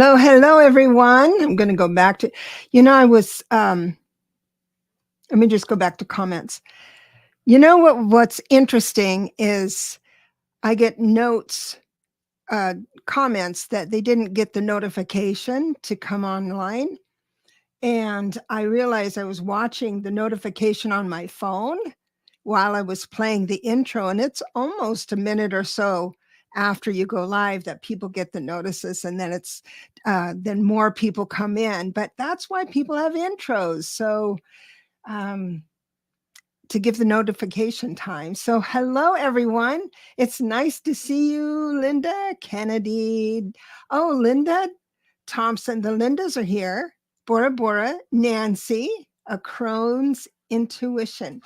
Hello, hello, everyone. I'm going to go back to, let me just go back to comments. What's interesting is I get notes, comments that they didn't get the notification to come online. And I realized I was watching the notification on my phone while I was playing the intro, and it's almost a minute or so after you go live that people get the notices, and then then more people come in. But that's why people have intros, so to give the notification time. So hello, everyone. It's nice to see you, Linda, Kennedy. Oh, Linda Thompson. The Lindas are here. Bora Bora, Nancy, a Crohn's Intuition.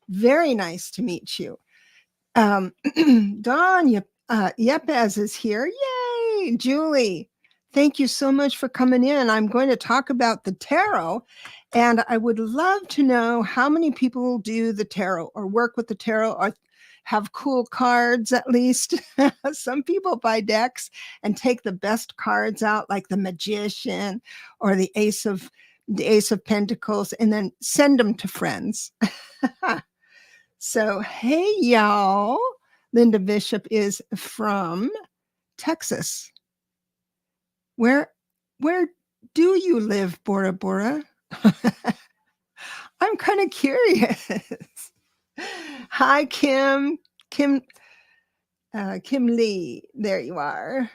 Very nice to meet you. Dawn Yepes is here. Yay! Julie, thank you so much for coming in. I'm going to talk about the tarot, and I would love to know how many people do the tarot or work with the tarot or have cool cards at least. Some people buy decks and take the best cards out, like the Magician or the Ace of Pentacles, and then send them to friends. So, hey, y'all. Linda Bishop is from Texas. Where do you live, Bora Bora? I'm kind of curious. Hi, Kim Lee. There you are.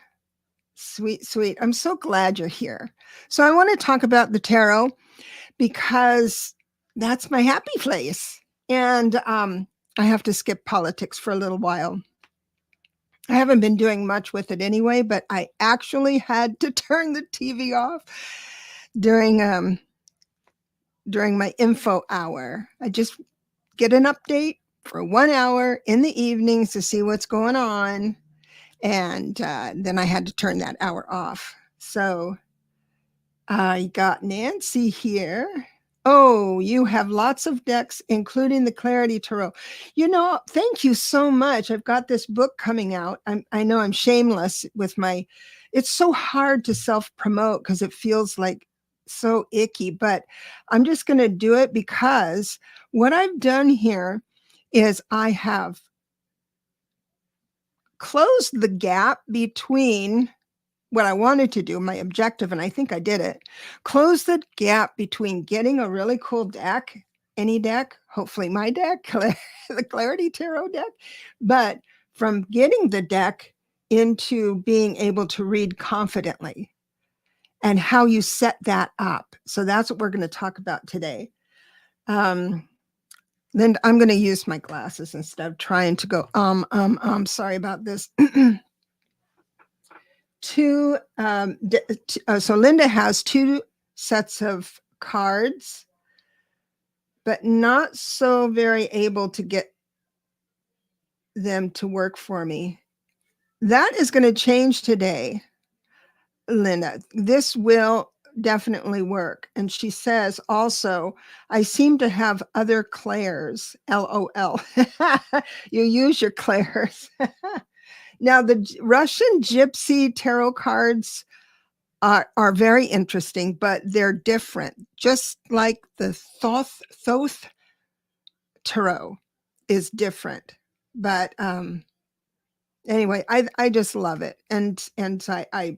Sweet, sweet. I'm so glad you're here. So I want to talk about the tarot because that's my happy place. And I have to skip politics for a little while. I haven't been doing much with it anyway, but I actually had to turn the TV off during my info hour. I just get an update for 1 hour in the evenings to see what's going on. And then I had to turn that hour off. So I got Nancy here. Oh, you have lots of decks, including the Clarity Tarot. Thank you so much. I've got this book coming out. I know I'm shameless with it's so hard to self-promote because it feels like so icky, but I'm just going to do it because what I've done here is I have closed the gap between what I wanted to do, my objective, and I think I did it, close the gap between getting a really cool deck, any deck, hopefully my deck, the Clarity Tarot deck, but from getting the deck into being able to read confidently and how you set that up. So that's what we're going to talk about today. Then I'm going to use my glasses instead of trying to go, sorry about this. So Linda has 2 sets of cards, but not so very able to get them to work for me. That is going to change today, Linda. This will definitely work. And she says also, I seem to have other clairs, LOL. You use your clairs. Now, the Russian Gypsy tarot cards are very interesting, but they're different. Just like the Thoth tarot is different. But anyway, I just love it. And I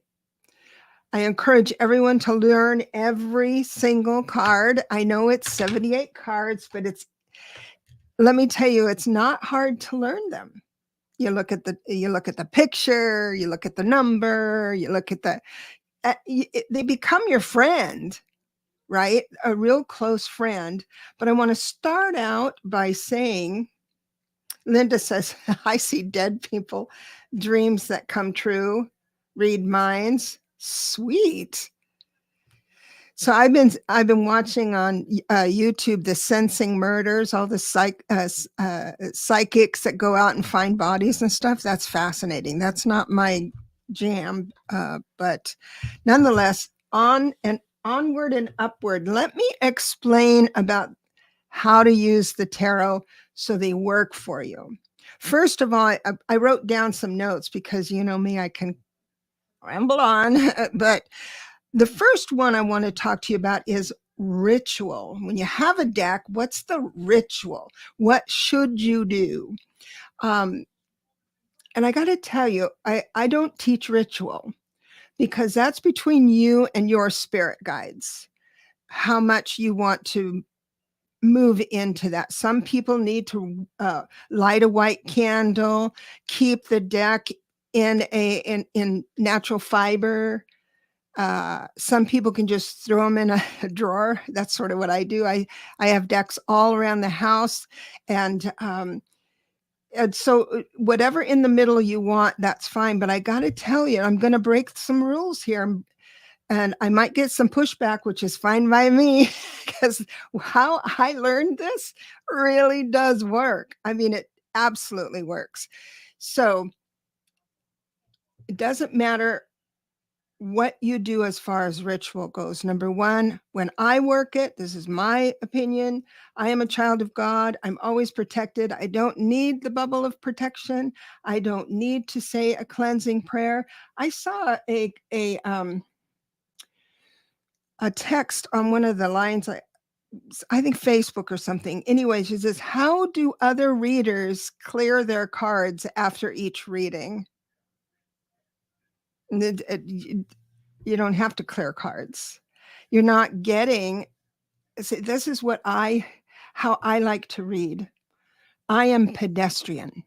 encourage everyone to learn every single card. I know it's 78 cards, but let me tell you, it's not hard to learn them. You look at the picture, you look at the number, you look at they become your friend, right? A real close friend. But I want to start out by saying, Linda says, I see dead people, dreams that come true, read minds. Sweet. So I've been watching on YouTube the Sensing Murders, all the psychics that go out and find bodies and stuff. That's fascinating. That's not my jam, but nonetheless, onward and upward. Let me explain about how to use the tarot so they work for you. First of all, I wrote down some notes because you know me, I can ramble on. But the first one I want to talk to you about is ritual. When you have a deck, what's the ritual? What should you do? And I got to tell you, I don't teach ritual because that's between you and your spirit guides, how much you want to move into that. Some people need to light a white candle, keep the deck in natural fiber. Some people can just throw them in a drawer. That's sort of what I do. I have decks all around the house, and so whatever in the middle you want, that's fine. But I got to tell you, I'm going to break some rules here. And I might get some pushback, which is fine by me, because how I learned this really does work. I mean, it absolutely works. So it doesn't matter what you do as far as ritual goes. Number one, when I work it, this is my opinion, I am a child of God. I'm always protected. I don't need the bubble of protection. I don't need to say a cleansing prayer. I saw a text on one of the lines, I think Facebook or something. Anyway, she says, how do other readers clear their cards after each reading? You don't have to clear cards. You're not getting, see, this is how I like to read. I am pedestrian.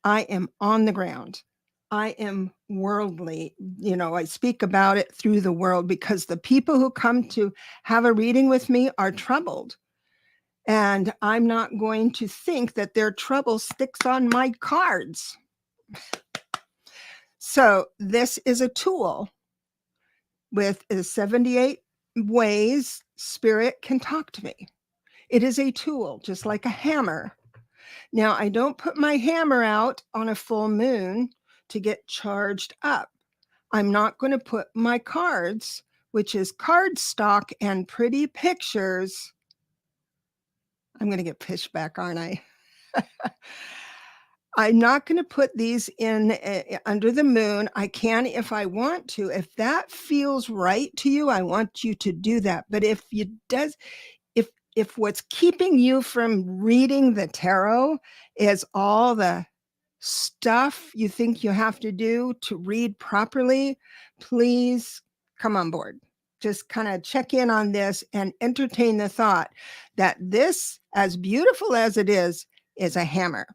I am on the ground. I am worldly. I speak about it through the world because the people who come to have a reading with me are troubled. And I'm not going to think that their trouble sticks on my cards. So this is a tool with 78 ways spirit can talk to me. It is a tool, just like a hammer. Now, I don't put my hammer out on a full moon to get charged up. I'm not going to put my cards, which is cardstock and pretty pictures. I'm going to get pushed back, aren't I? I'm not going to put these in under the moon. I can if I want to. If that feels right to you, I want you to do that. But if what's keeping you from reading the tarot is all the stuff you think you have to do to read properly, please come on board. Just kind of check in on this and entertain the thought that this, as beautiful as it is a hammer.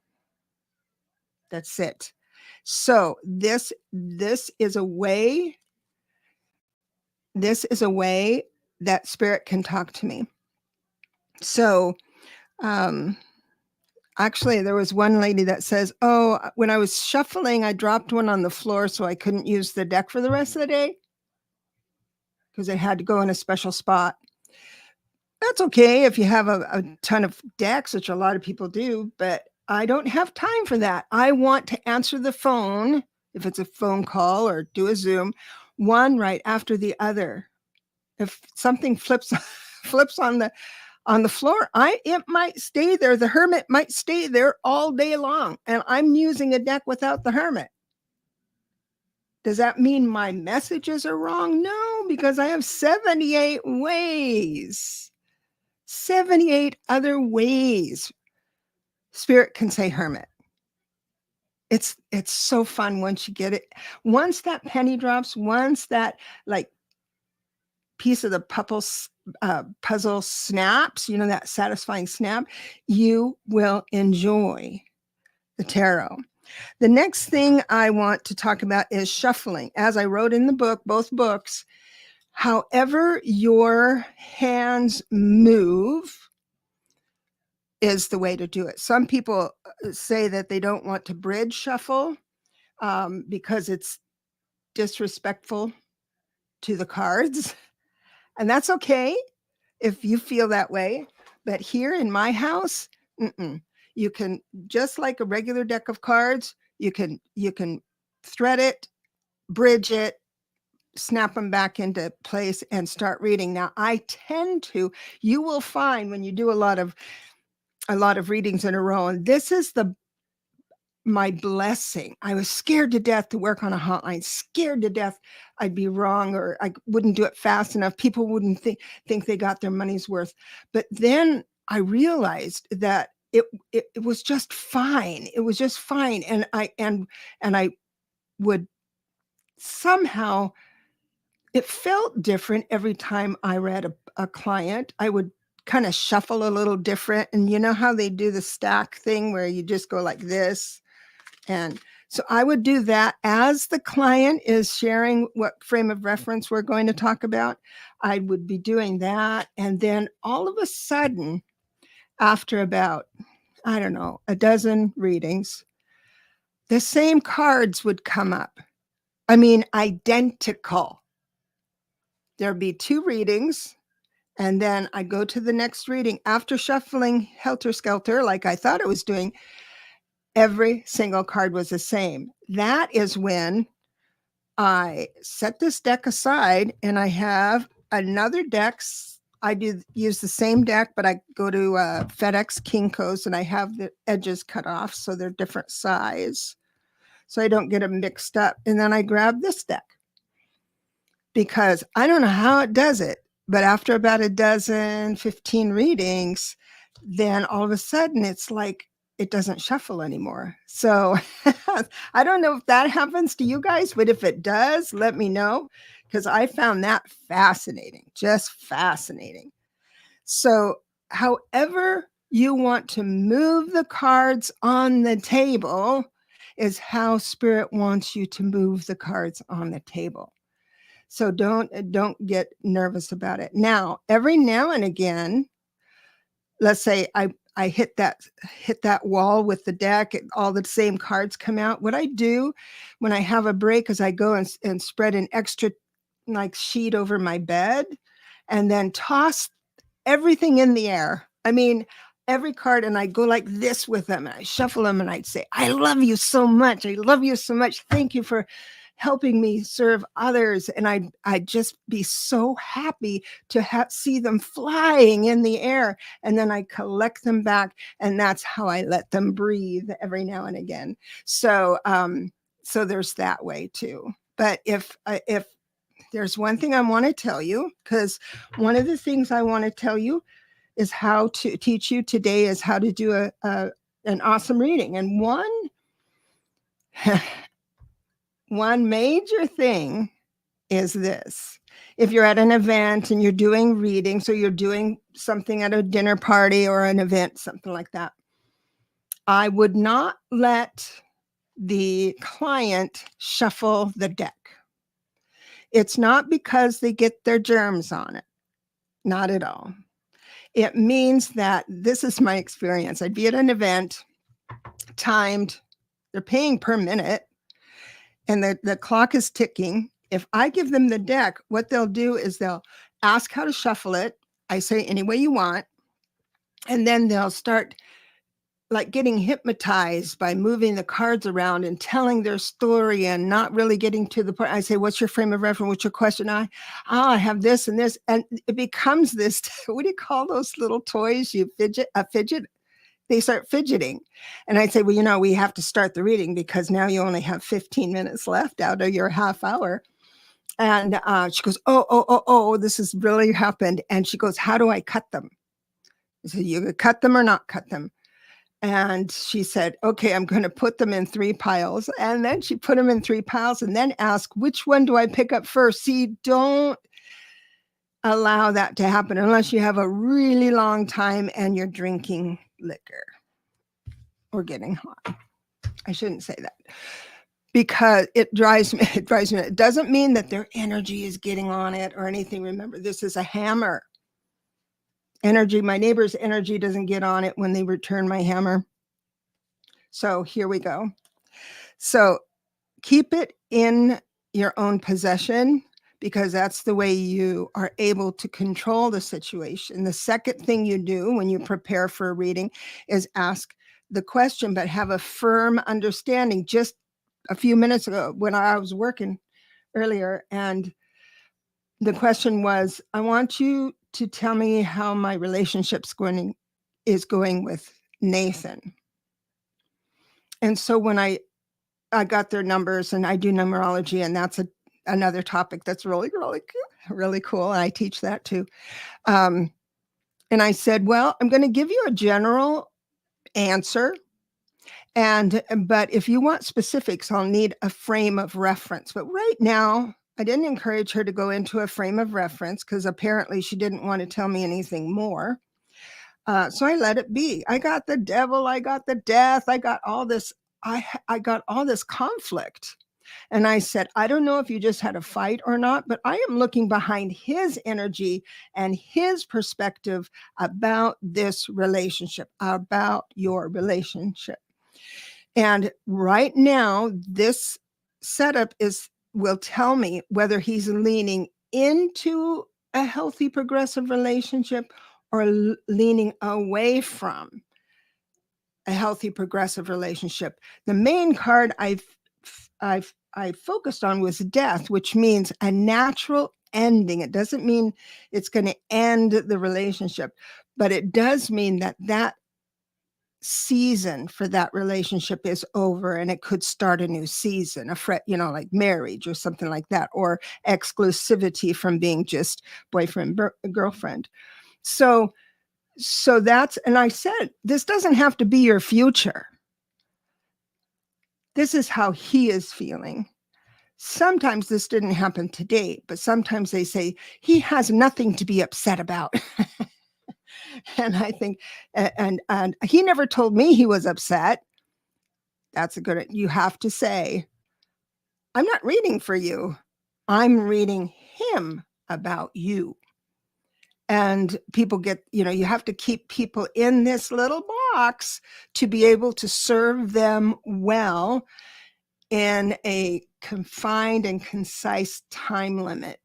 That's it. So this is a way that spirit can talk to me. So actually, there was one lady that says, oh, when I was shuffling, I dropped one on the floor, so I couldn't use the deck for the rest of the day because it had to go in a special spot. That's okay if you have a ton of decks, which a lot of people do, but I don't have time for that. I want to answer the phone, if it's a phone call or do a Zoom, one right after the other. If something flips on the floor, it might stay there. The hermit might stay there all day long, and I'm using a deck without the hermit. Does that mean my messages are wrong? No, because I have 78 ways. 78 other ways spirit can say hermit. It's so fun once you get it. Once that penny drops, once that like piece of the puzzle snaps, that satisfying snap, you will enjoy the tarot. The next thing I want to talk about is shuffling. As I wrote in the book, both books, however your hands move is the way to do it. Some people say that they don't want to bridge shuffle because it's disrespectful to the cards. And that's okay if you feel that way. But here in my house, you can, just like a regular deck of cards, you can thread it, bridge it, snap them back into place and start reading. Now, you will find when you do a lot of readings in a row, and this is the my blessing. I was scared to death to work on a hotline, scared to death I'd be wrong or I wouldn't do it fast enough. People wouldn't think they got their money's worth. But then I realized that it was just fine. It was just fine. And I would somehow, it felt different every time I read a client. I would kind of shuffle a little different. And you know how they do the stack thing where you just go like this? And so I would do that as the client is sharing what frame of reference we're going to talk about. I would be doing that. And then all of a sudden, after about, I don't know, a dozen readings, the same cards would come up. I mean, identical. There'd be 2 readings. And then I go to the next reading after shuffling helter skelter, like I thought I was doing. Every single card was the same. That is when I set this deck aside and I have another deck. I do use the same deck, but I go to FedEx Kinko's and I have the edges cut off so they're different size so I don't get them mixed up. And then I grab this deck because I don't know how it does it, but after about a dozen, 15 readings, then all of a sudden it's like it doesn't shuffle anymore. So I don't know if that happens to you guys, but if it does, let me know because I found that fascinating, just fascinating. So however you want to move the cards on the table is how Spirit wants you to move the cards on the table. So don't get nervous about it. Now, every now and again, let's say I hit that wall with the deck, all the same cards come out. What I do when I have a break is I go and spread an extra like sheet over my bed and then toss everything in the air. I mean, every card, and I go like this with them and I shuffle them and I'd say, I love you so much. I love you so much. Thank you for helping me serve others. And I'd just be so happy to see them flying in the air. And then I collect them back. And that's how I let them breathe every now and again. So, so there's that way too. But if there's one thing I want to tell you, because one of the things I want to tell you is how to teach you today is how to do an awesome reading. And one major thing is this. If you're at an event and you're doing readings or you're doing something at a dinner party or an event, something like that, I would not let the client shuffle the deck. It's not because they get their germs on it. Not at all. It means that this is my experience. I'd be at an event, timed, they're paying per minute, and the clock is ticking. If I give them the deck, what they'll do is they'll ask how to shuffle it. I say any way you want. And then they'll start like getting hypnotized by moving the cards around and telling their story and not really getting to the point. I say, what's your frame of reference? What's your question? I have this and this. And it becomes this, what do you call those little toys? You fidget, a fidget. They start fidgeting. And I'd say, well, we have to start the reading because now you only have 15 minutes left out of your half hour. And she goes, oh, this has really happened. And she goes, how do I cut them? I said, you could cut them or not cut them. And she said, okay, I'm going to put them in 3 piles. And then she put them in 3 piles and then asked, which one do I pick up first? See, don't allow that to happen unless you have a really long time and you're drinking liquor or getting high. I shouldn't say that because it drives me. It doesn't mean that their energy is getting on it or anything. Remember, this is a hammer. Energy, my neighbor's energy doesn't get on it when they return my hammer. So here we go. So keep it in your own possession because that's the way you are able to control the situation. The second thing you do when you prepare for a reading is ask the question, but have a firm understanding. Just a few minutes ago when I was working earlier, and the question was, I want you to tell me how my relationship's is going with Nathan. And so when I got their numbers, and I do numerology, and that's another topic that's really, really, really cool. And I teach that too. And I said, well, I'm going to give you a general answer. But if you want specifics, I'll need a frame of reference. But right now, I didn't encourage her to go into a frame of reference because apparently she didn't want to tell me anything more. So I let it be. I got the devil, I got the death, I got all this. I got all this conflict. And I said, I don't know if you just had a fight or not, but I am looking behind his energy and his perspective about this relationship, about your relationship. And right now, this setup will tell me whether he's leaning into a healthy progressive relationship or leaning away from a healthy progressive relationship. The main card I focused on was death, which means a natural ending. It doesn't mean it's going to end the relationship, but it does mean that season for that relationship is over, and it could start a new season, like marriage or something like that, or exclusivity from being just boyfriend, girlfriend. So that's, and I said, this doesn't have to be your future. This is how he is feeling. Sometimes this didn't happen to date, but sometimes they say he has nothing to be upset about. And I think, and he never told me he was upset. That's you have to say, I'm not reading for you. I'm reading him about you. And people get, you have to keep people in this little box to be able to serve them well in a confined and concise time limit.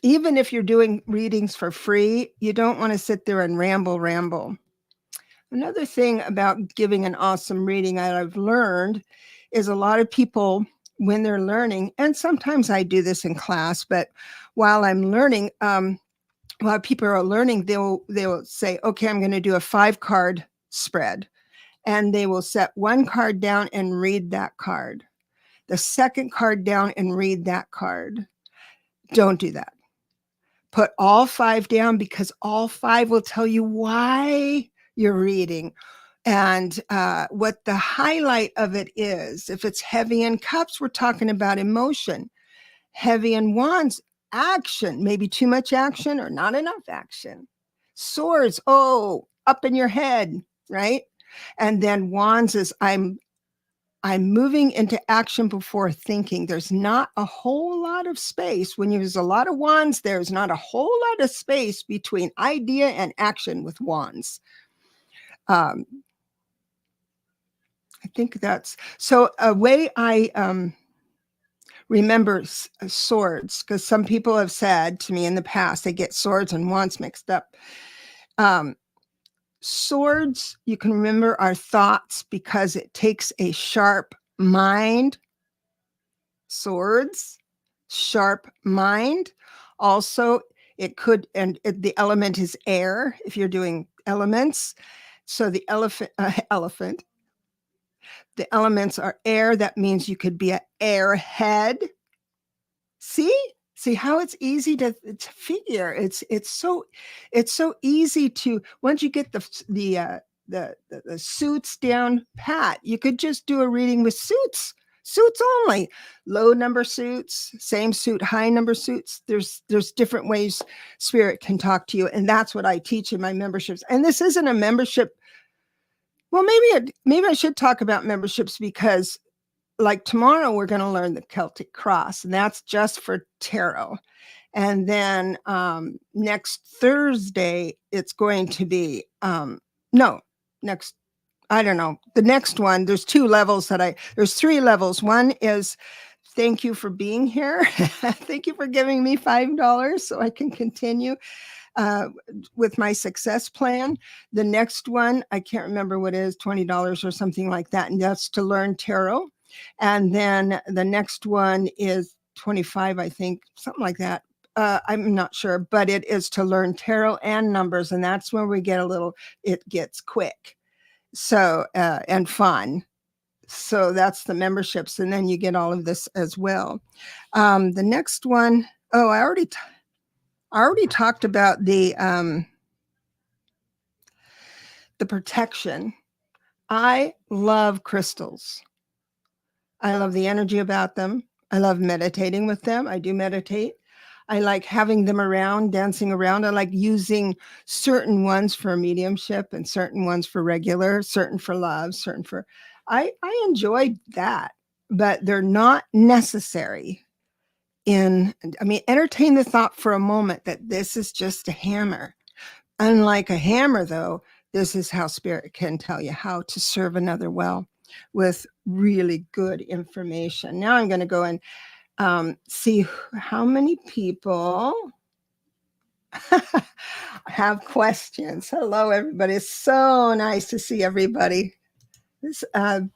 Even if you're doing readings for free, you don't want to sit there and ramble. Another thing about giving an awesome reading that I've learned is a lot of people, when they're learning, and sometimes I do this in class, but while I'm learning, while people are learning, they'll say, okay, I'm going to do a 5-card spread. And they will set one card down and read that card. The second card down and read that card. Don't do that. Put all 5 down, because all 5 will tell you why you're reading and what the highlight of it is. If it's heavy in cups, we're talking about emotion. Heavy in wands, action, maybe too much action or not enough action. Swords, up in your head, right? And then wands is I'm moving into action before thinking. There's not a whole lot of space. When you use a lot of wands, there's not a whole lot of space between idea and action with wands. I think that's so. A way I remember swords, because some people have said to me in the past they get swords and wands mixed up. Swords, you can remember, are thoughts because it takes a sharp mind. Swords, sharp mind. Also, it could, the element is air if you're doing elements. So the elephant, the elements are air. That means you could be an airhead. See how it's easy to figure. It's so easy to, once you get the suits down pat, you could just do a reading with suits only. Low number suits, same suit, high number suits. There's different ways spirit can talk to you, and that's what I teach in my memberships. And this isn't a membership. Well, maybe I should talk about memberships, because like tomorrow we're going to learn the Celtic cross, and that's just for tarot. And then next Thursday it's going to be I don't know, the next one. There's 2 levels there's 3 levels. One is thank you for being here. Thank you for giving me $5 so I can continue with my success plan. The next one, I can't remember what it is, $20 or something like that. And that's to learn tarot. And then the next one is 25, I think, something like that. I'm not sure, but it is to learn tarot and numbers. And that's where we get it gets quick. So, and fun. So that's the memberships. And then you get all of this as well. The next one, oh, I already talked about the protection. I love crystals. I love the energy about them. I love meditating with them. I do meditate. I like having them around, dancing around. I like using certain ones for mediumship and certain ones for regular, certain for love, certain for. I enjoy that, but they're not necessary entertain the thought for a moment that this is just a hammer. Unlike a hammer, though, this is how spirit can tell you how to serve another well with really good information. Now I'm going to go and see how many people have questions. Hello, everybody. It's so nice to see everybody. I've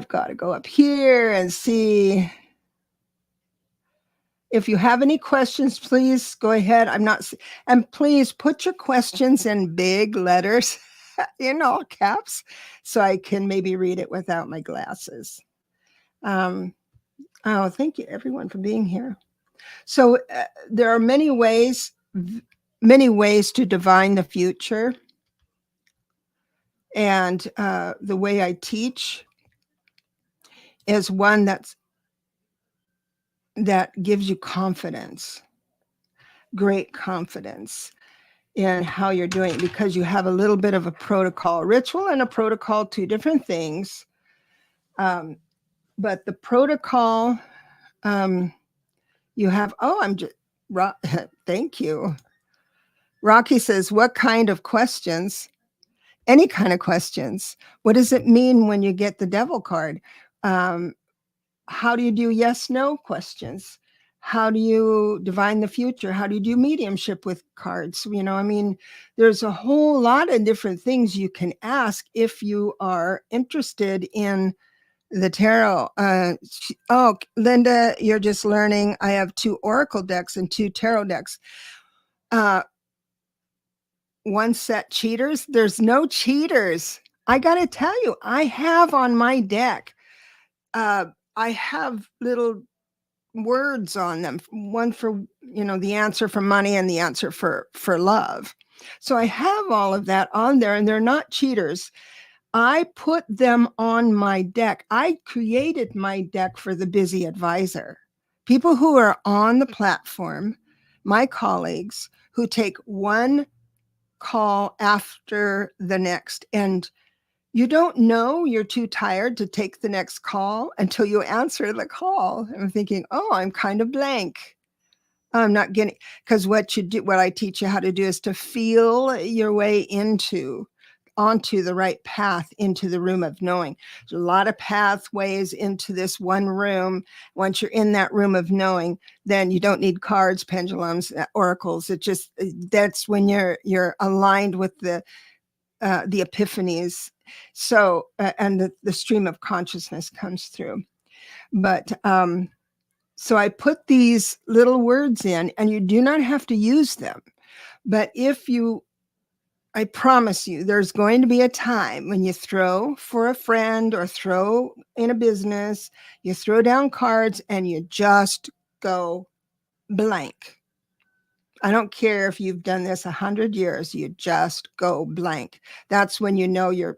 got to go up here and see. If you have any questions, please go ahead. And please put your questions in big letters in all caps so I can maybe read it without my glasses. Thank you everyone for being here. So there are many ways to divine the future. And the way I teach is one that gives you confidence, great confidence in how you're doing it, because you have a little bit of a protocol. Ritual and a protocol, two different things. But the protocol, you have, thank you. Rocky says, what kind of questions? Any kind of questions. What does it mean when you get the devil card? How do you do yes, no questions? How do you divine the future? How do you do mediumship with cards? There's a whole lot of different things you can ask if you are interested in the tarot. Linda, you're just learning. I have 2 oracle decks and 2 tarot decks. One set cheaters. There's no cheaters. I got to tell you, I have on my deck, I have little words on them, one for the answer for money and the answer for love. So I have all of that on there, and they're not cheaters. I put them on my deck. I created my deck for the busy advisor, people who are on the platform, my colleagues who take one call after the next, and you don't know you're too tired to take the next call until you answer the call. I'm thinking, I'm kind of blank. I'm not getting, because what I teach you how to do is to feel your way onto the right path, into the room of knowing. There's a lot of pathways into this one room. Once you're in that room of knowing, then you don't need cards, pendulums, oracles. That's when you're aligned with the epiphanies. So, and the stream of consciousness comes through. But so I put these little words in, and you do not have to use them. But I promise you, there's going to be a time when you throw for a friend or throw in a business, you throw down cards and you just go blank. I don't care if you've done this 100 years, you just go blank. That's when you know you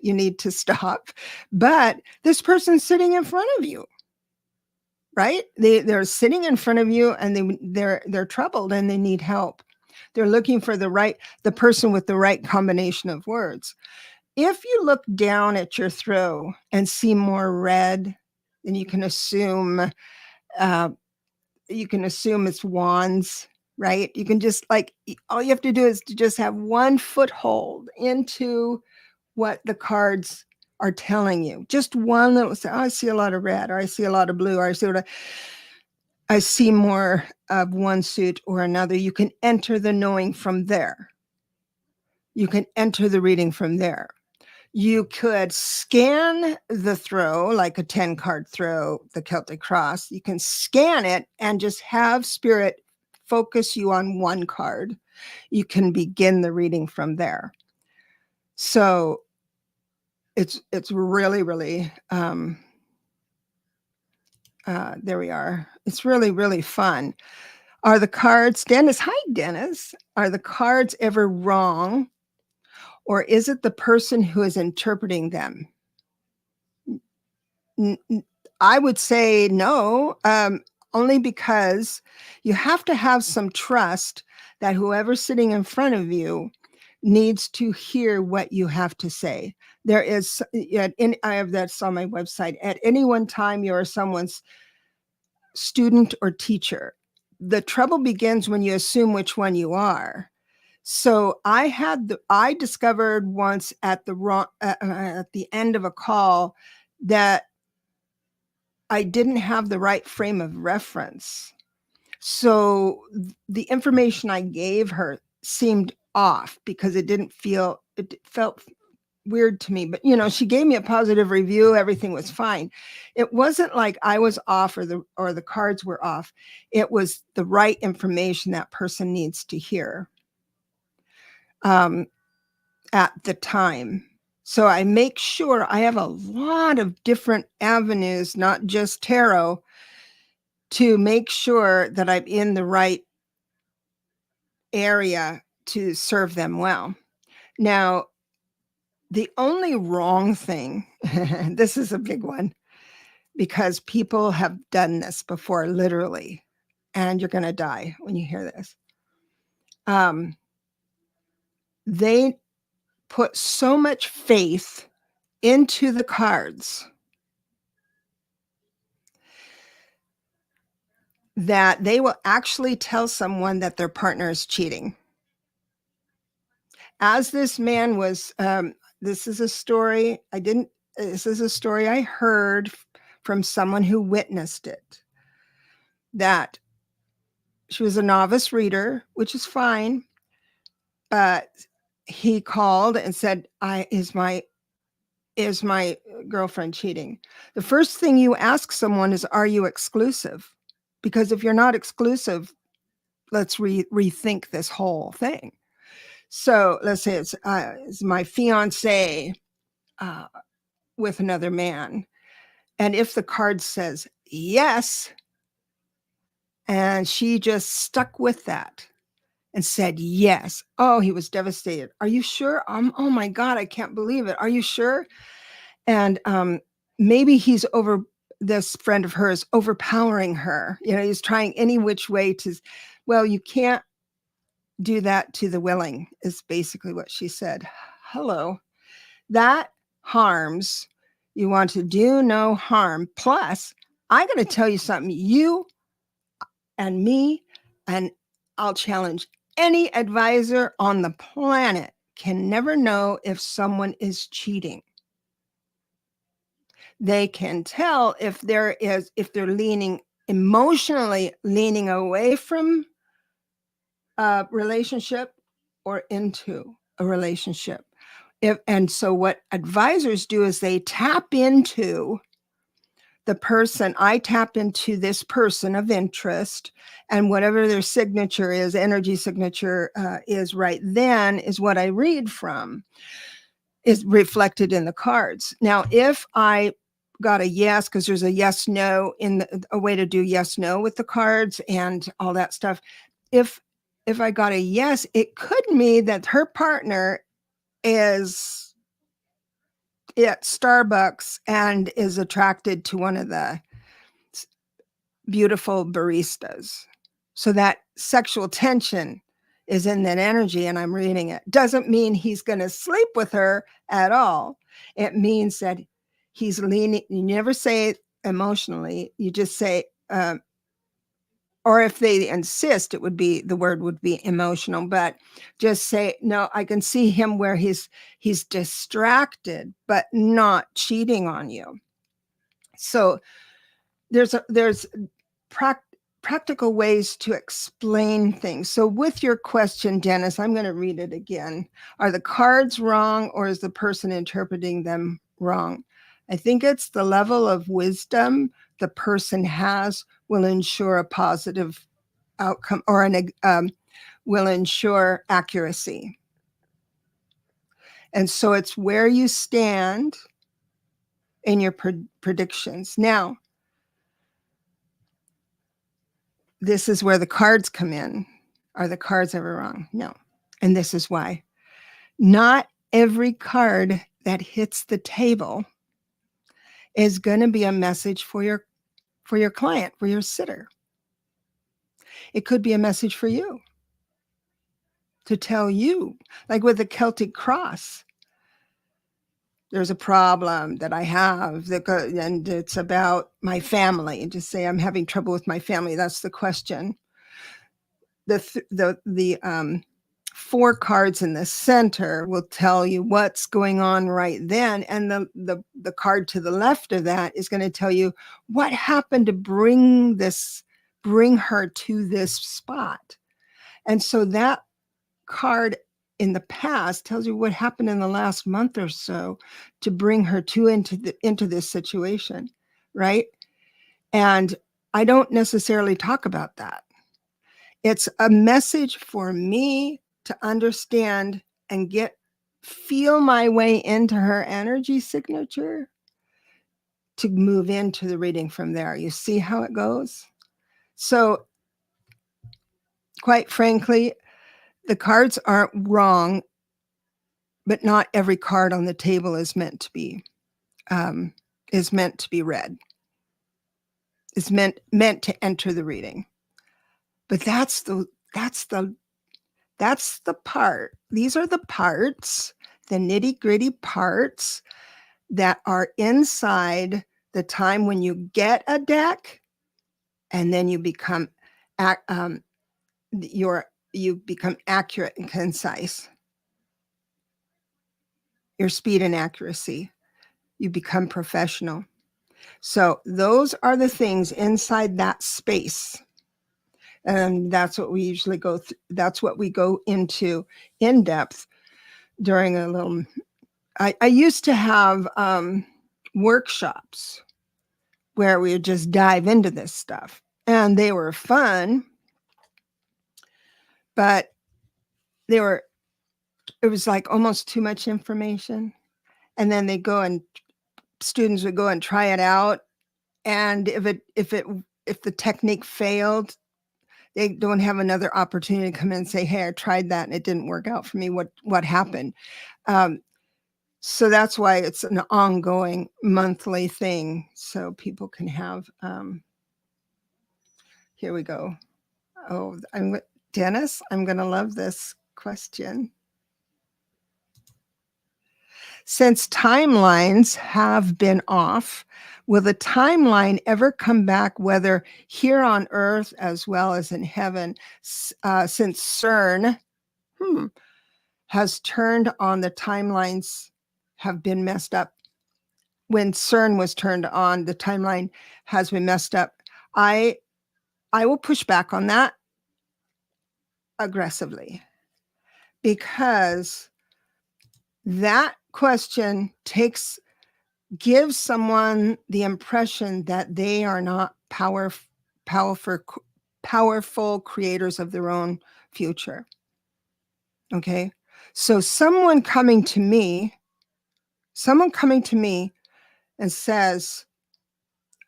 need to stop. But this person's sitting in front of you, right? They're sitting in front of you, and they're troubled and they need help. They're looking for the person with the right combination of words. If you look down at your throw and see more red, then you can assume it's wands, right? You can just all you have to do is to just have one foothold into what the cards are telling you. Just one little say, I see a lot of red, or I see a lot of blue, or I see more of one suit or another. You can enter the knowing from there. You can enter the reading from there. You could scan the throw, like a 10-card throw, the Celtic cross. You can scan it and just have spirit focus you on one card. You can begin the reading from there. So it's really, really, there we are. It's really, really fun. Are the cards, Dennis, hi, Dennis. Are the cards ever wrong? Or is it the person who is interpreting them? I would say no, only because you have to have some trust that whoever's sitting in front of you needs to hear what you have to say. There is, I have that's on my website. At any one time, you are someone's student or teacher. The trouble begins when you assume which one you are. So I discovered once at the end of a call that I didn't have the right frame of reference. So the information I gave her seemed off because it felt weird to me. But she gave me a positive review. Everything was fine. It wasn't like I was off or the cards were off. It was the right information that person needs to hear at the time. So I make sure I have a lot of different avenues, not just tarot, to make sure that I'm in the right area to serve them well. Now, the only wrong thing, this is a big one, because people have done this before, literally, and you're going to die when you hear this. They put so much faith into the cards that they will actually tell someone that their partner is cheating. As this man was, this is a story I heard from someone who witnessed it, that she was a novice reader, which is fine, but he called and said, is my girlfriend cheating? The first thing you ask someone is, are you exclusive? Because if you're not exclusive, let's rethink this whole thing. So let's say it's my fiance with another man. And if the card says yes, and she just stuck with that and said yes, oh, he was devastated. Are you sure? Oh my God, I can't believe it. Are you sure? And maybe this friend of hers overpowering her. He's trying any which way to, well, you can't do that to the willing, is basically what she said. Hello. That harms. You want to do no harm. Plus, I'm going to tell you something. You and me, and I'll challenge any advisor on the planet, can never know if someone is cheating. They can tell if they're emotionally leaning away from a relationship or into a relationship. And so what advisors do is they tap into the person. I tap into this person of interest, and whatever their signature is, energy signature is right then, is what I read from, is reflected in the cards. Now, if I got a yes, because there's a yes, no a way to do yes, no with the cards and all that stuff. If I got a yes, it could mean that her partner is at Starbucks and is attracted to one of the beautiful baristas. So that sexual tension is in that energy, and I'm reading it. Doesn't mean he's going to sleep with her at all. It means that he's leaning. You never say emotionally. You just say, or if they insist, the word would be emotional, but just say, no, I can see him where he's distracted, but not cheating on you. So there's practical ways to explain things. So with your question, Dennis, I'm going to read it again. Are the cards wrong, or is the person interpreting them wrong? I think it's the level of wisdom the person has will ensure a positive outcome, or will ensure accuracy. And so it's where you stand in your predictions. Now, this is where the cards come in. Are the cards ever wrong? No. And this is why. Not every card that hits the table is going to be a message for your client, for your sitter. It could be a message for you to tell you, like with the Celtic cross. There's a problem that I have, and it's about my family. Just say I'm having trouble with my family. That's the question. The 4 cards in the center will tell you what's going on right then, and the card to the left of that is going to tell you what happened to bring her to this spot. And so that card in the past tells you what happened in the last month or so to bring her into this situation, right? And I don't necessarily talk about that. It's a message for me to understand and feel my way into her energy signature to move into the reading from there. You see how it goes? So, quite frankly, the cards aren't wrong, but not every card on the table is meant to be read. Is meant to enter the reading. But that's the part. These are the parts, the nitty-gritty parts that are inside the time when you get a deck, and then you become you become accurate and concise. Your speed and accuracy. You become professional. So those are the things inside that space. And that's what we usually that's what we go into in depth during a little. I used to have workshops where we would just dive into this stuff, and they were fun, but it was like almost too much information. And then students would go and try it out. And if the technique failed, they don't have another opportunity to come in and say, hey, I tried that and it didn't work out for me. What happened? So that's why it's an ongoing monthly thing. So people can have, here we go. Oh, Dennis, I'm going to love this question. Since timelines have been off, will the timeline ever come back, whether here on Earth as well as in heaven, since CERN has turned on, the timelines have been messed up? When CERN was turned on, the timeline has been messed up. I will push back on that aggressively, because that question gives someone the impression that they are not powerful creators of their own future. Okay. So someone coming to me and says,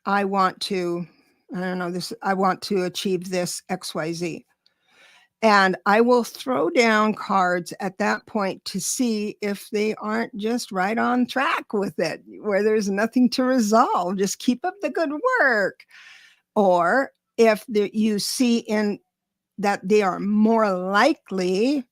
I want to achieve this XYZ. And I will throw down cards at that point to see if they aren't just right on track with it, where there's nothing to resolve. Just keep up the good work. Or if you see that they are more likely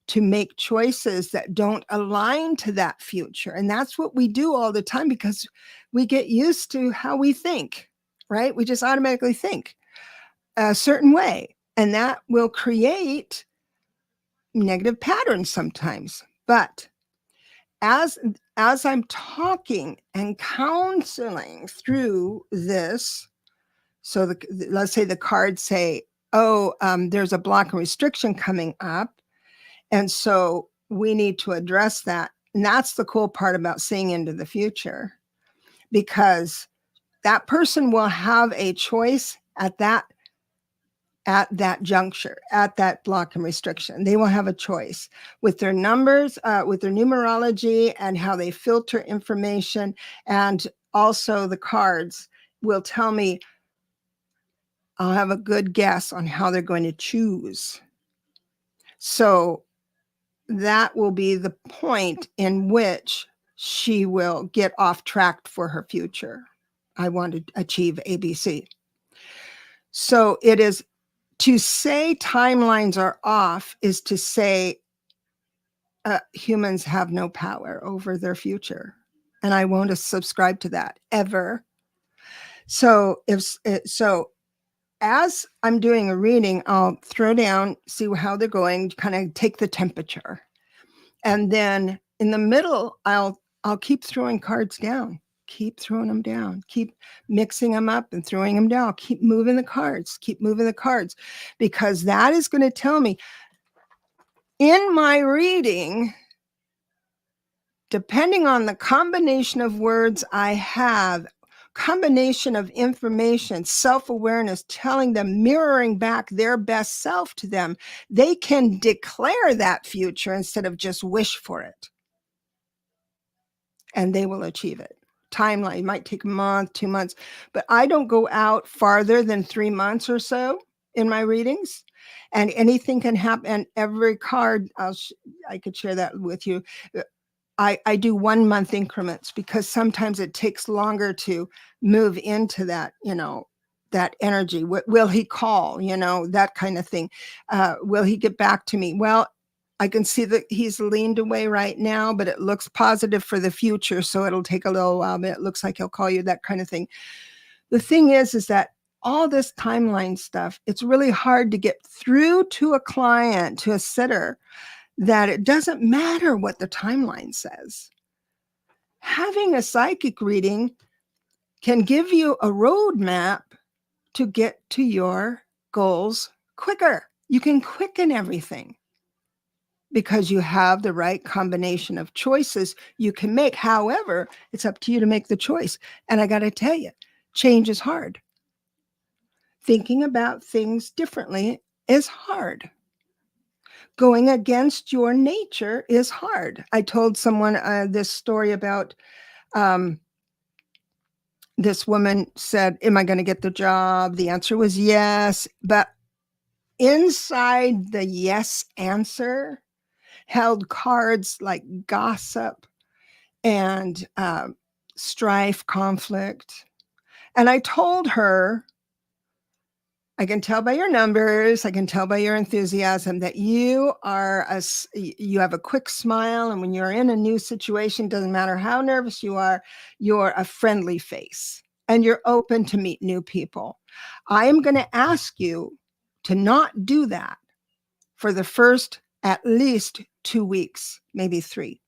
to make choices that don't align to that future. And that's what we do all the time, because we get used to how we think, right? We just automatically think a certain way. And that will create negative patterns sometimes. But as I'm talking and counseling through this, so let's say the cards say, there's a block and restriction coming up, and so we need to address that. And that's the cool part about seeing into the future, because that person will have a choice at at that juncture, at that block and restriction. They will have a choice with their numbers, with their numerology and how they filter information. And also the cards will tell me, I'll have a good guess on how they're going to choose. So that will be the point in which she will get off track for her future. I want to achieve ABC. So it is, to say timelines are off is to say humans have no power over their future. And I won't subscribe to that ever. So as I'm doing a reading, I'll throw down, see how they're going, kind of take the temperature. And then in the middle, I'll keep throwing cards down, keep throwing them down, keep mixing them up and throwing them down, keep moving the cards, because that is going to tell me in my reading, depending on the combination of words I have, combination of information, self-awareness, telling them, mirroring back their best self to them, they can declare that future instead of just wish for it. And they will achieve it. Timeline might take a month, 2 months, but I don't go out farther than 3 months or so in my readings, and anything can happen. And every card, I could share that with you. I do 1 month increments because sometimes it takes longer to move into that, that energy. Will he call, that kind of thing. Will he get back to me? Well, I can see that he's leaned away right now, but it looks positive for the future. So it'll take a little while, but it looks like he'll call you, that kind of thing. The thing is that all this timeline stuff, it's really hard to get through to a client, to a sitter, that it doesn't matter what the timeline says. Having a psychic reading can give you a roadmap to get to your goals quicker. You can quicken everything because you have the right combination of choices you can make. However, it's up to you to make the choice. And I got to tell you, change is hard. Thinking about things differently is hard. Going against your nature is hard. I told someone this story about this woman said, am I going to get the job? The answer was yes. But inside the yes answer held cards like gossip and strife, conflict. And I told her, I can tell by your numbers, I can tell by your enthusiasm that you have a quick smile. And when you're in a new situation, doesn't matter how nervous you are, you're a friendly face and you're open to meet new people. I am going to ask you to not do that for the first at least 2 weeks, maybe 3.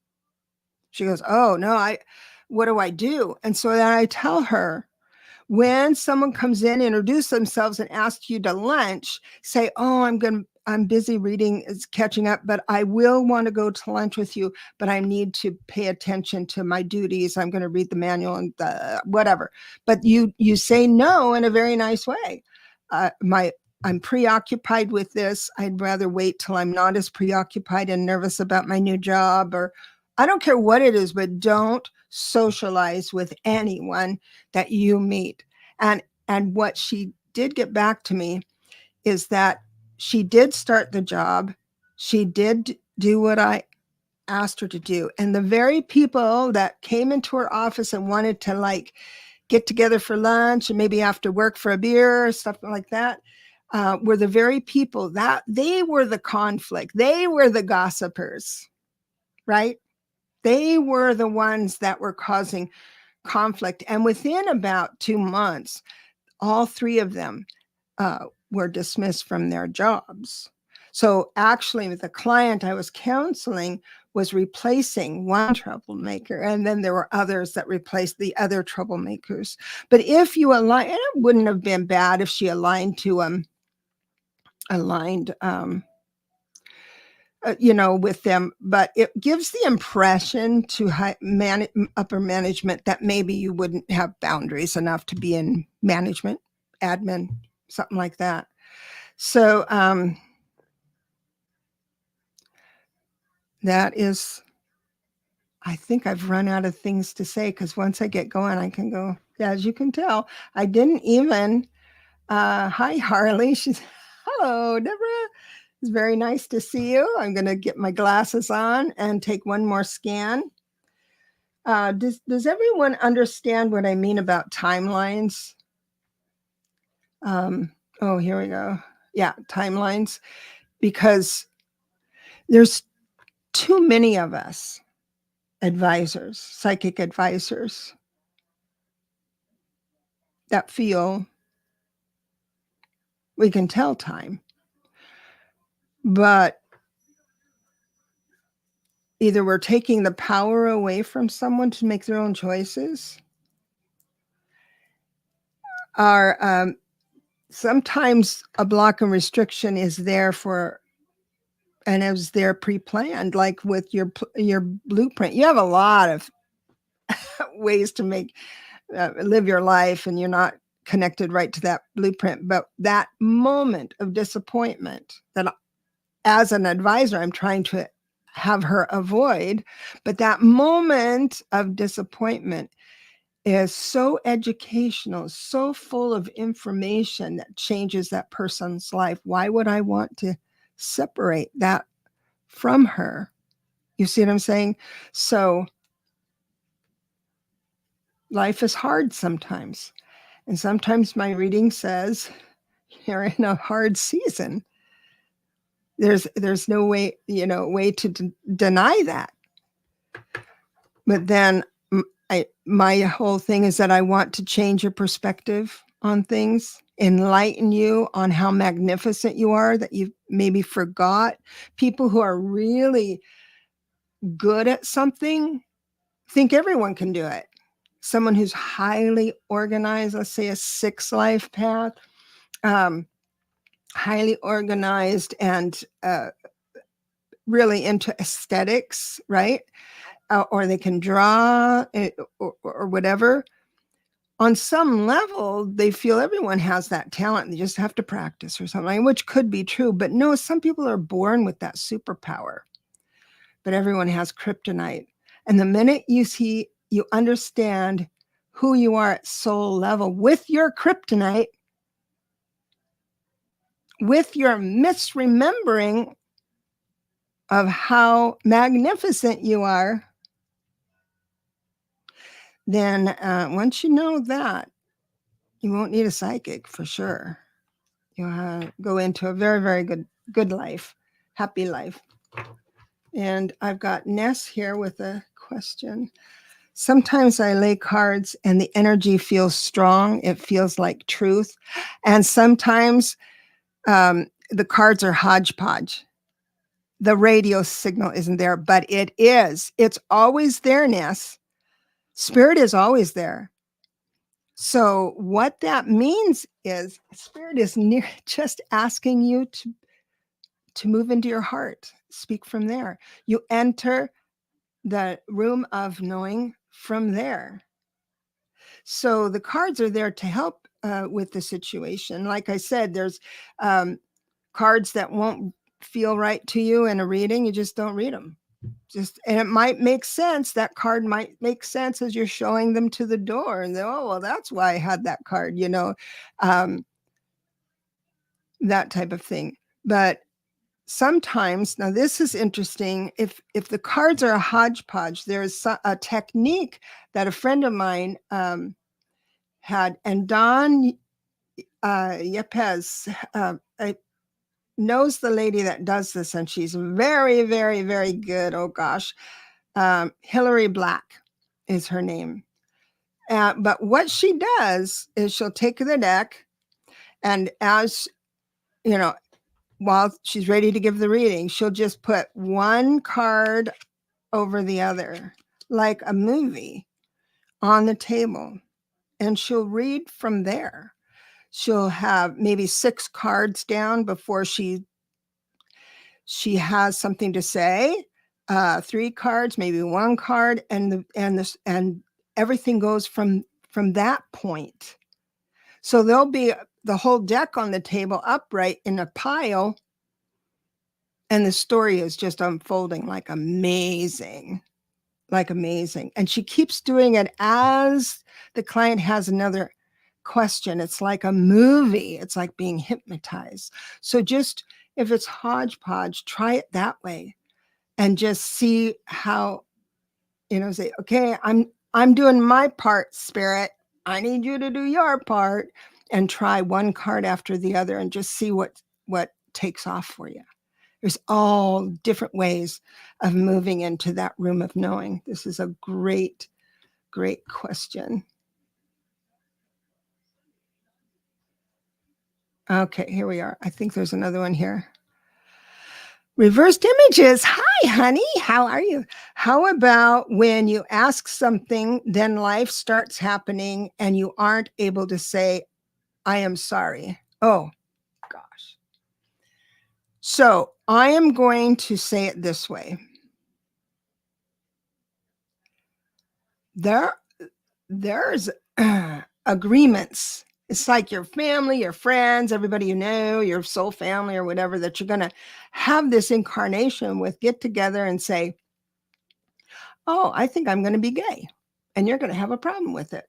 She goes, oh no, what do I do? And so then I tell her, when someone comes in, introduce themselves and ask you to lunch, say, oh, I'm busy reading, is catching up, but I will want to go to lunch with you, but I need to pay attention to my duties. I'm going to read the manual and whatever. But you say no in a very nice way. I'm preoccupied with this. I'd rather wait till I'm not as preoccupied and nervous about my new job, or I don't care what it is, but don't socialize with anyone that you meet. And what she did get back to me is that she did start the job. She did do what I asked her to do. And the very people that came into her office and wanted to get together for lunch and maybe after work for a beer or stuff like that, were the very people that they were the conflict. They were the gossipers, right? They were the ones that were causing conflict. And within about 2 months, all 3 of them were dismissed from their jobs. So actually, the client I was counseling was replacing one troublemaker, and then there were others that replaced the other troublemakers. But if you align, and it wouldn't have been bad if she aligned to with them, but it gives the impression to upper management that maybe you wouldn't have boundaries enough to be in management, admin, something like that. So that is, I think I've run out of things to say, because once I get going, I can go. As you can tell, I didn't even. Hi, Harley. She's hello, Deborah. It's very nice to see you. I'm going to get my glasses on and take one more scan. Does everyone understand what I mean about timelines? Oh, here we go. Yeah, timelines. Because there's too many of us advisors, psychic advisors, that feel we can tell time. But either we're taking the power away from someone to make their own choices, or sometimes a block and restriction is there for, and it was there pre-planned, like with your blueprint. You have a lot of ways to make live your life, and you're not connected right to that blueprint. But that moment of disappointment that as an advisor, I'm trying to have her avoid, but that moment of disappointment is so educational, so full of information that changes that person's life. Why would I want to separate that from her? You see what I'm saying? So life is hard sometimes. And sometimes my reading says you're in a hard season. There's no way, way to deny that. But then my whole thing is that I want to change your perspective on things, enlighten you on how magnificent you are, that you maybe forgot. People who are really good at something think everyone can do it. Someone who's highly organized, let's say a 6 life path, highly organized and really into aesthetics, right? Or they can draw or whatever. On some level, they feel everyone has that talent. They just have to practice or something, which could be true. But no, some people are born with that superpower. But everyone has kryptonite. And the minute you understand who you are at soul level with your kryptonite, with your misremembering of how magnificent you are, then once you know that, you won't need a psychic for sure. You'll go into a very, very good life, happy life. And I've got Ness here with a question. Sometimes I lay cards and the energy feels strong. It feels like truth. And sometimes the cards are hodgepodge. The radio signal isn't there, but it is. It's always there, Ness. Spirit is always there. So what that means is Spirit is just asking you to move into your heart. Speak from there. You enter the room of knowing from there. So the cards are there to help with the situation. Like I said, there's cards that won't feel right to you in a reading. You just don't read them. And it might make sense. That card might make sense as you're showing them to the door, and oh, well, that's why I had that card, that type of thing. But sometimes, now this is interesting, if the cards are a hodgepodge, there's a technique that a friend of mine had, and Don Yepes knows the lady that does this, and she's very, very, very good. Oh gosh, Hillary Black is her name. But what she does is she'll take the deck, and as you know, while she's ready to give the reading, she'll just put one card over the other, like a movie, on the table, and she'll read from there. She'll have maybe 6 cards down before she has something to say. 3 cards, maybe 1 card, and everything goes from that point. So there'll be the whole deck on the table upright in a pile, and the story is just unfolding like amazing. And she keeps doing it as the client has another question. It's like a movie. It's like being hypnotized. So just if it's hodgepodge, try it that way and just see how, say, okay, I'm doing my part, spirit. I need you to do your part, and try one card after the other and just see what takes off for you. There's all different ways of moving into that room of knowing. This is a great, great question. Okay, here we are. I think there's another one here. Reversed images. Hi, honey. How are you? How about when you ask something, then life starts happening and you aren't able to say, I am sorry? Oh, gosh. So I am going to say it this way. There's agreements. It's like your family, your friends, everybody you know, your soul family or whatever, that you're going to have this incarnation with, get together and say, oh, I think I'm going to be gay. And you're going to have a problem with it.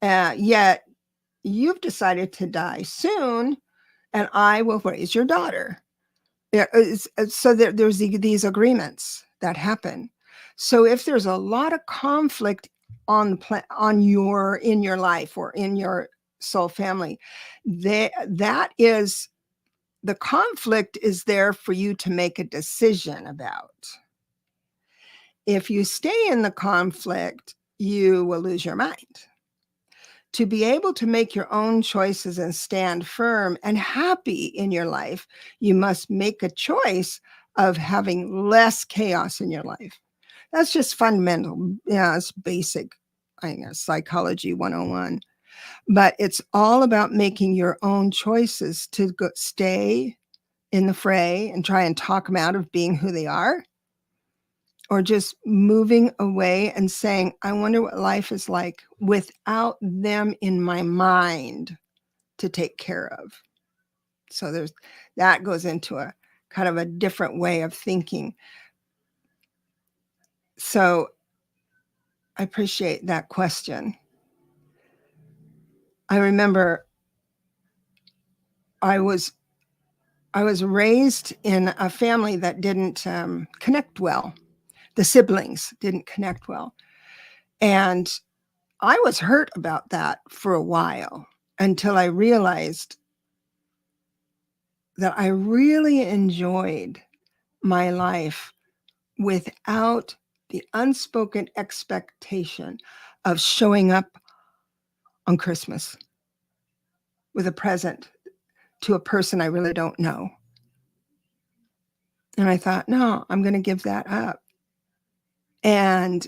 Yet you've decided to die soon, and I will raise your daughter. So there's these agreements that happen. So if there's a lot of conflict in your life or in your soul family, that is, the conflict is there for you to make a decision about. If you stay in the conflict, you will lose your mind. To be able to make your own choices and stand firm and happy in your life, you must make a choice of having less chaos in your life. That's just fundamental. Yeah, it's basic, I guess, psychology 101. But it's all about making your own choices to stay in the fray and try and talk them out of being who they are, or just moving away and saying, I wonder what life is like without them in my mind to take care of. So that goes into a kind of a different way of thinking. So I appreciate that question. I remember I was raised in a family that didn't connect well. The siblings didn't connect well. And I was hurt about that for a while, until I realized that I really enjoyed my life without the unspoken expectation of showing up on Christmas with a present to a person I really don't know. And I thought, no, I'm going to give that up. And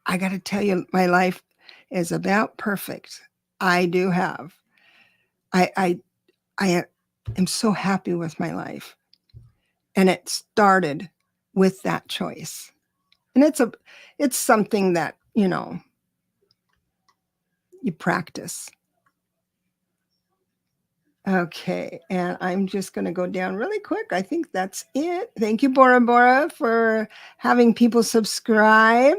I got to tell you, my life is about perfect. I do have. I am so happy with my life. And it started with that choice. And it's something that, you practice. Okay, and I'm just going to go down really quick. I think that's it. Thank you, Bora Bora, for having people subscribe.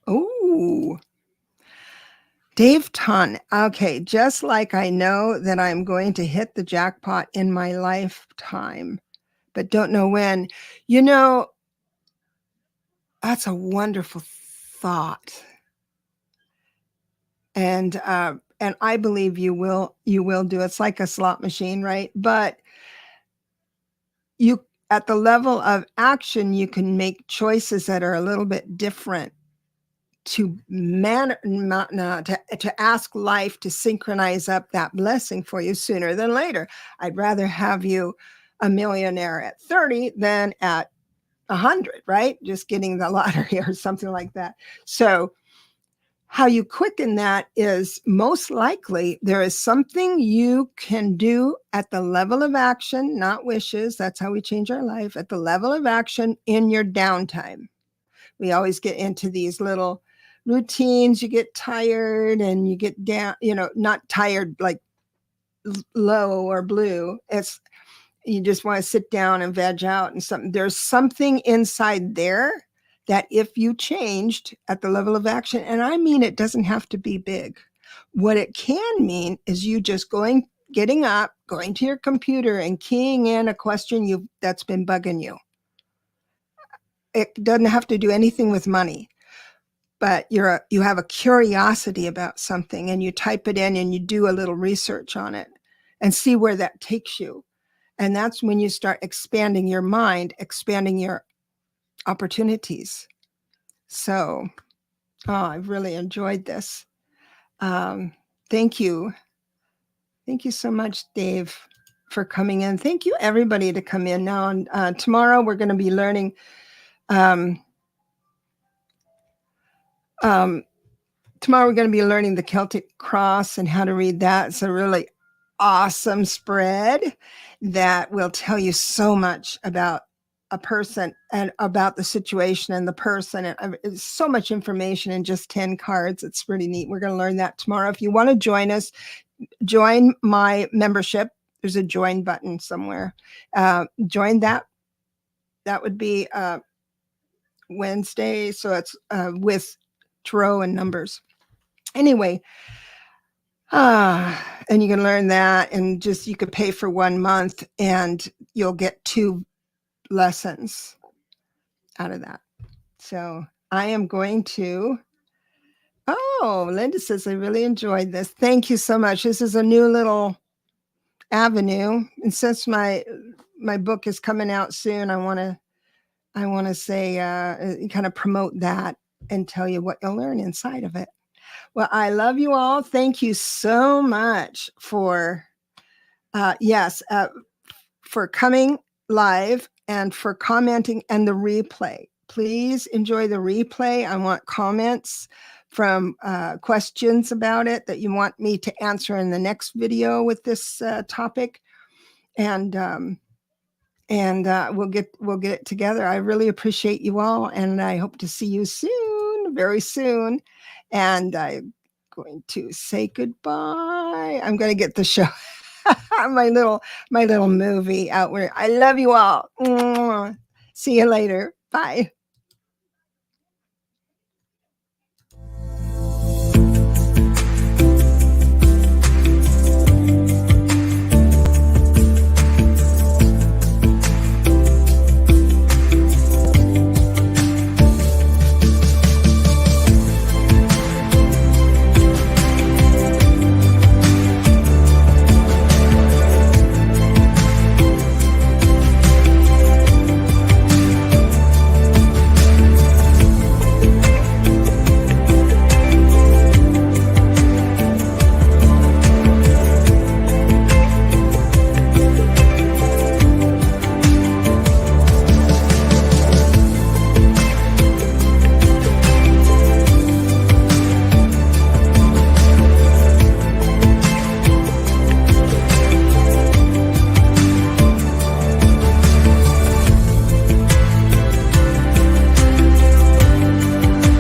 Oh, Dave Ton. Okay, just like I know that I'm going to hit the jackpot in my lifetime, but don't know when. That's a wonderful thought. And I believe you will do. It's like a slot machine, right? But at the level of action, you can make choices that are a little bit different to ask life to synchronize up that blessing for you sooner than later. I'd rather have you a millionaire at 30 than at 100, right? Just getting the lottery or something like that. So how you quicken that is, most likely there is something you can do at the level of action, not wishes. That's how we change our life, at the level of action in your downtime. We always get into these little routines, you get tired and you get down, not tired like low or blue. It's, you just want to sit down and veg out and something. There's something inside there that if you changed at the level of action, and I mean, it doesn't have to be big. What it can mean is you just getting up, going to your computer and keying in a question that's been bugging you. It doesn't have to do anything with money, but you have a curiosity about something and you type it in and you do a little research on it and see where that takes you. And that's when you start expanding your mind, expanding your opportunities. So, I've really enjoyed this. Thank you. Thank you so much, Dave, for coming in. Thank you, everybody, to come in now. And tomorrow we're going to be learning tomorrow we're going to be learning the Celtic Cross and how to read that. It's a really awesome spread that will tell you so much about a person and about the situation and the person. And it's so much information in just 10 cards. It's pretty neat. We're going to learn that tomorrow. If you want to join us, join my membership. There's a join button somewhere. Join that. That would be Wednesday. So it's with tarot and numbers. Anyway, and you can learn that, and just you could pay for 1 month and you'll get 2 lessons out of that. So I am going to, Linda says, I really enjoyed this. Thank you so much. This is a new little avenue. And since my book is coming out soon, I want to say, kind of promote that and tell you what you'll learn inside of it. Well, I love you all. Thank you so much for, for coming live and for commenting and the replay. Please enjoy the replay. I want comments from questions about it that you want me to answer in the next video with this topic. And we'll get it together. I really appreciate you all, and I hope to see you soon, very soon. And I'm going to say goodbye. I'm going to get the show, my little movie out where I love you all. See you later. Bye.